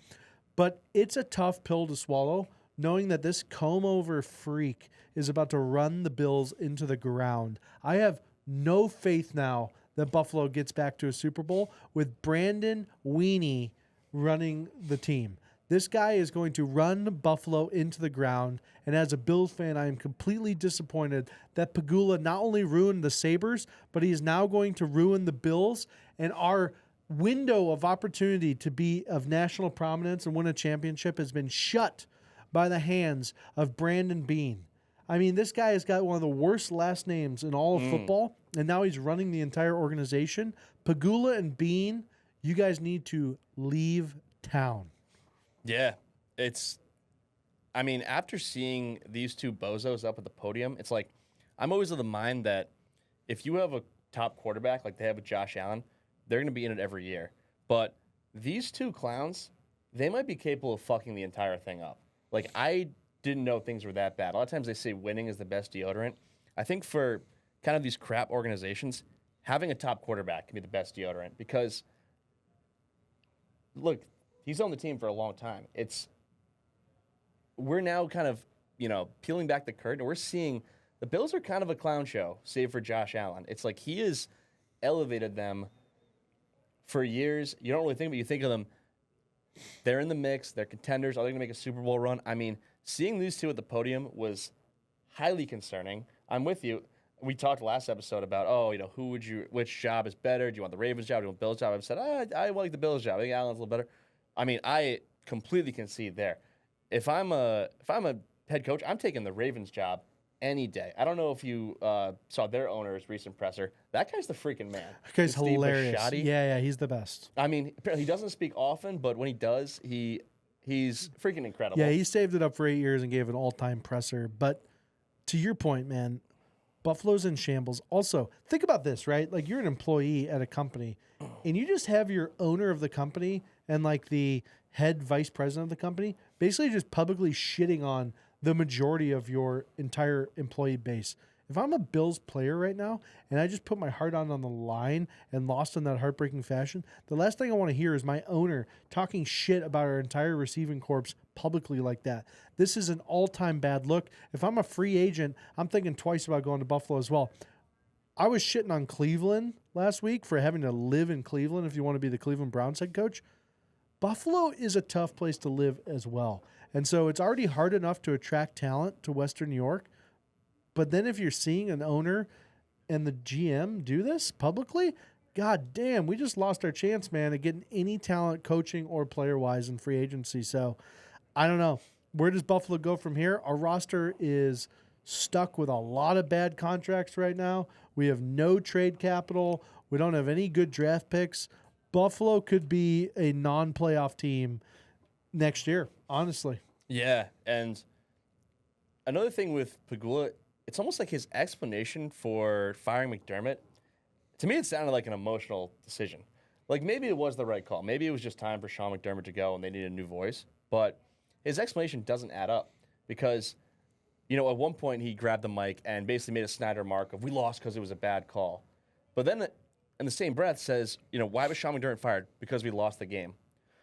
But it's a tough pill to swallow, knowing that this comb-over freak is about to run the Bills into the ground. I have no faith now that Buffalo gets back to a Super Bowl with Brandon Weenie running the team. This guy is going to run Buffalo into the ground, and as a Bills fan, I am completely disappointed that Pagula not only ruined the Sabres, but he is now going to ruin the Bills, and our window of opportunity to be of national prominence and win a championship has been shut by the hands of Brandon Beane. I mean, this guy has got one of the worst last names in all of football, and now he's running the entire organization. Pagula and Beane, you guys need to leave town. Yeah, I mean, after seeing these two bozos up at the podium, it's like, I'm always of the mind that if you have a top quarterback like they have with Josh Allen, they're going to be in it every year. But these two clowns, they might be capable of fucking the entire thing up. Like, I didn't know things were that bad. A lot of times they say winning is the best deodorant. I think for kind of these crap organizations, having a top quarterback can be the best deodorant because, look, he's on the team for a long time. We're now kind of, peeling back the curtain. We're seeing the Bills are kind of a clown show, save for Josh Allen. It's like he has elevated them for years. You don't really think, but you think of them, they're in the mix. They're contenders. Are they going to make a Super Bowl run? I mean, seeing these two at the podium was highly concerning. I'm with you. We talked last episode about, which job is better? Do you want the Ravens job? Do you want Bills job? I've said, I like the Bills job. I think Allen's a little better. I mean, I completely concede there. If I'm a head coach, I'm taking the Ravens job any day. I don't know if you saw their owner's recent presser. That guy's the freaking man. That guy's hilarious. Yeah, he's the best. I mean, he doesn't speak often, but when he does, he's freaking incredible. Yeah, he saved it up for 8 years and gave an all-time presser. But to your point, man, Buffalo's in shambles. Also, think about this, right? Like, you're an employee at a company, and you just have your owner of the company and, like, the head vice president of the company basically just publicly shitting on the majority of your entire employee base. If I'm a Bills player right now and I just put my heart on the line and lost in that heartbreaking fashion, the last thing I want to hear is my owner talking shit about our entire receiving corps publicly like that. This is an all-time bad look. If I'm a free agent, I'm thinking twice about going to Buffalo as well. I was shitting on Cleveland last week for having to live in Cleveland if you want to be the Cleveland Browns head coach. Buffalo is a tough place to live as well. And so it's already hard enough to attract talent to Western New York. But then if you're seeing an owner and the GM do this publicly, god damn, we just lost our chance, man, at getting any talent coaching or player-wise in free agency. So I don't know. Where does Buffalo go from here? Our roster is stuck with a lot of bad contracts right now. We have no trade capital. We don't have any good draft picks. Buffalo could be a non-playoff team next year, honestly. Yeah, and another thing with Pagula, it's almost like his explanation for firing McDermott, to me it sounded like an emotional decision. Like, maybe it was the right call. Maybe it was just time for Sean McDermott to go and they needed a new voice. But his explanation doesn't add up because, at one point he grabbed the mic and basically made a snide remark of, we lost because it was a bad call. But then in the same breath says, why was Sean McDermott fired? Because we lost the game.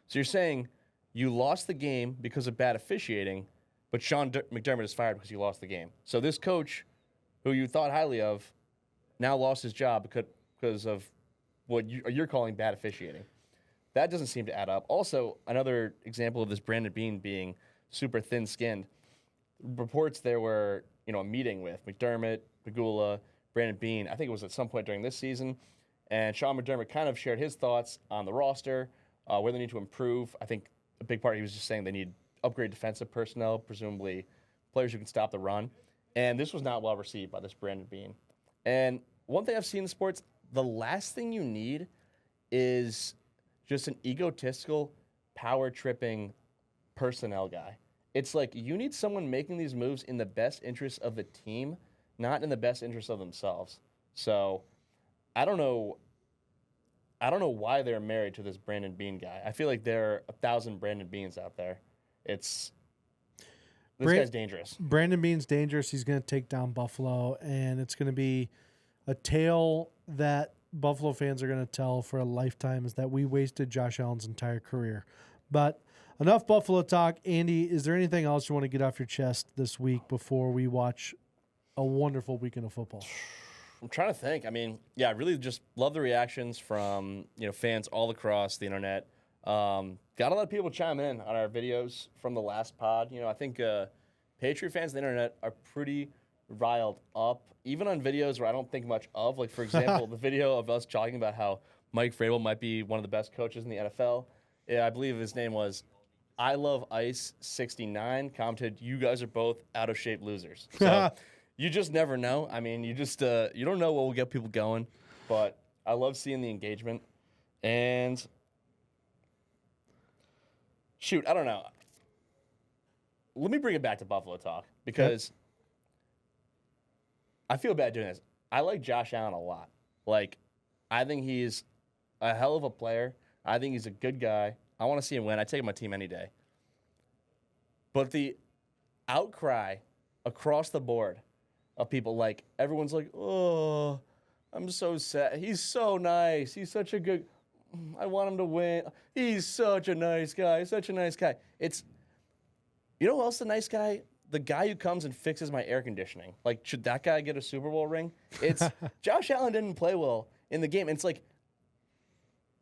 So you're saying you lost the game because of bad officiating, but Sean McDermott is fired because you lost the game. So this coach, who you thought highly of, now lost his job because of what you're calling bad officiating. That doesn't seem to add up. Also, another example of this Brandon Beane being super thin-skinned. Reports there were, a meeting with McDermott, Pagula, Brandon Beane. I think it was at some point during this season. And Sean McDermott kind of shared his thoughts on the roster, where they need to improve. I think a big part he was just saying they need upgrade defensive personnel, presumably players who can stop the run. And this was not well received by this Brandon Beane. And one thing I've seen in sports, the last thing you need is just an egotistical, power-tripping personnel guy. It's like you need someone making these moves in the best interest of the team, not in the best interest of themselves. So I don't know why they're married to this Brandon Beane guy. I feel like there are 1,000 Brandon Beanes out there. This Bra- guy's dangerous. Brandon Beane's dangerous. He's going to take down Buffalo, and it's going to be a tale that Buffalo fans are going to tell for a lifetime, is that we wasted Josh Allen's entire career. But enough Buffalo talk. Andy, is there anything else you want to get off your chest this week before we watch a wonderful weekend of football? I'm trying to think. I mean, yeah, I really just love the reactions from fans all across the internet. Got a lot of people chime in on our videos from the last pod. I think Patriot fans on the internet are pretty riled up, even on videos where I don't think much of. Like, for example, the video of us talking about how Mike Vrabel might be one of the best coaches in the NFL. Yeah, I believe his name was I Love Ice 69. Commented, "You guys are both out of shape losers." So you just never know. I mean, you don't know what will get people going. But I love seeing the engagement. And shoot, I don't know. Let me bring it back to Buffalo talk because I feel bad doing this. I like Josh Allen a lot. Like, I think he's a hell of a player. I think he's a good guy. I want to see him win. I take my team any day. But the outcry across the board of people, like, everyone's like, "Oh, I'm so sad. He's so nice. He's such a good. I want him to win. He's such a nice guy. Such a nice guy." You know who else is a nice guy? The guy who comes and fixes my air conditioning. Like, should that guy get a Super Bowl ring? It's Josh Allen didn't play well in the game. And it's like,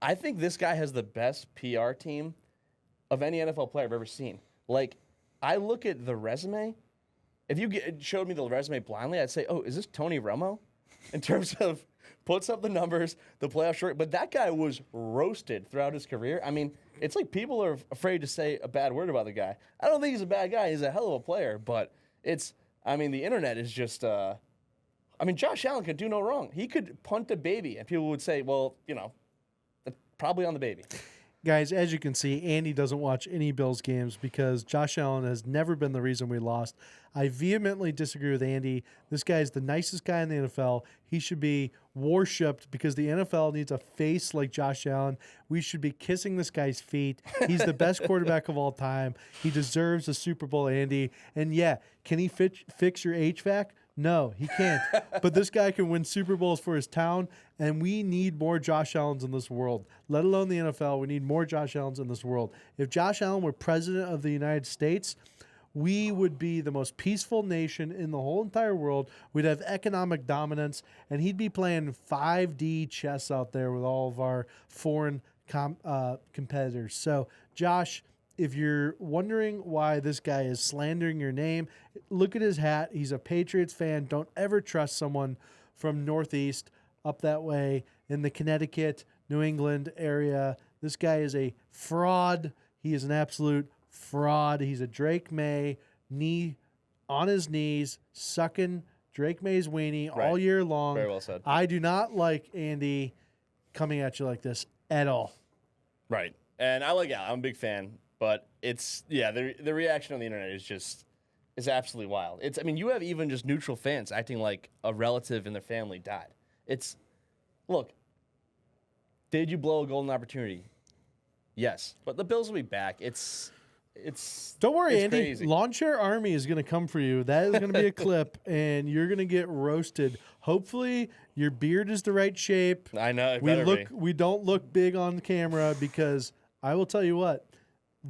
I think this guy has the best PR team of any NFL player I've ever seen. Like, I look at the resume. If you showed me the resume blindly, I'd say, "Oh, is this Tony Romo?" In terms of puts up the numbers, the playoff short. But that guy was roasted throughout his career. I mean, it's like people are afraid to say a bad word about the guy. I don't think he's a bad guy. He's a hell of a player. But the internet is just, Josh Allen could do no wrong. He could punt a baby, and people would say, well, probably on the baby. Guys, as you can see, Andy doesn't watch any Bills games because Josh Allen has never been the reason we lost. I vehemently disagree with Andy. This guy is the nicest guy in the NFL. He should be worshipped because the NFL needs a face like Josh Allen. We should be kissing this guy's feet. He's the best quarterback of all time. He deserves a Super Bowl, Andy. And yeah, can he fix your HVAC? No, he can't. But this guy can win Super Bowls for his town, and we need more Josh Allens in this world, let alone the NFL. We need more Josh Allens in this world. If Josh Allen were president of the United States, we would be the most peaceful nation in the whole entire world. We'd have economic dominance, and he'd be playing 5D chess out there with all of our foreign competitors. So, Josh, if you're wondering why this guy is slandering your name, look at his hat. He's a Patriots fan. Don't ever trust someone from Northeast up that way in the Connecticut, New England area. This guy is a fraud. He is an absolute fraud. He's a Drake May, knee on his knees, sucking Drake May's weenie all year long. Very well said. I do not like Andy coming at you like this at all. Right. And I like Al. I'm a big fan. But the reaction on the internet is absolutely wild. You have even just neutral fans acting like a relative in their family died. Look, did you blow a golden opportunity? Yes, but the Bills will be back. Don't worry, Andy. Crazy. Lawn Chair Army is going to come for you. That is going to be a clip, and you're going to get roasted. Hopefully, your beard is the right shape. I know. We don't look big on camera because I will tell you what.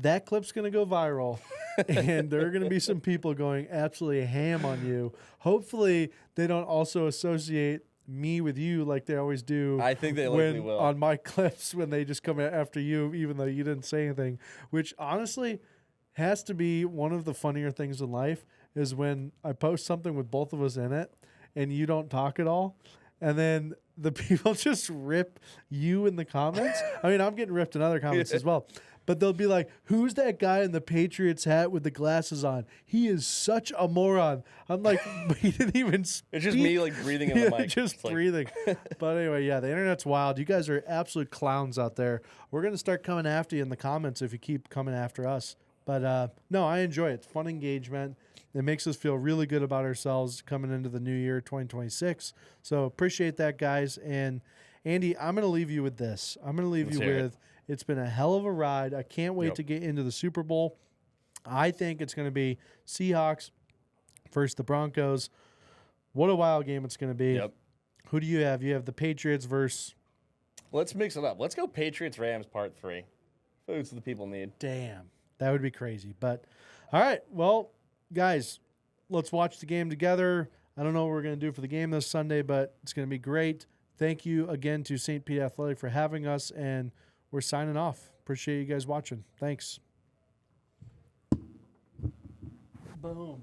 That clip's going to go viral, and there are going to be some people going absolutely ham on you. Hopefully, they don't also associate me with you like they always do. I think they likely will. On my clips when they just come after you, even though you didn't say anything, which honestly has to be one of the funnier things in life is when I post something with both of us in it, and you don't talk at all, and then the people just rip you in the comments. I'm getting ripped in other comments as well. But they'll be like, "Who's that guy in the Patriots hat with the glasses on? He is such a moron." I'm like, he didn't even speak. It's just me like breathing in the mic. Just breathing. But anyway, yeah, the internet's wild. You guys are absolute clowns out there. We're going to start coming after you in the comments if you keep coming after us. But no, I enjoy it. It's fun engagement. It makes us feel really good about ourselves coming into the new year, 2026. So appreciate that, guys. And Andy, I'm going to leave you with this. I'm going to leave you with, it's been a hell of a ride. I can't wait to get into the Super Bowl. I think it's going to be Seahawks versus the Broncos. What a wild game it's going to be. Yep. Who do you have? You have the Patriots versus... Let's mix it up. Let's go Patriots-Rams Part 3. Foods the people need. Damn. That would be crazy. But, all right. Well, guys, let's watch the game together. I don't know what we're going to do for the game this Sunday, but it's going to be great. Thank you again to St. Pete Athletic for having us, and we're signing off. Appreciate you guys watching. Thanks. Boom.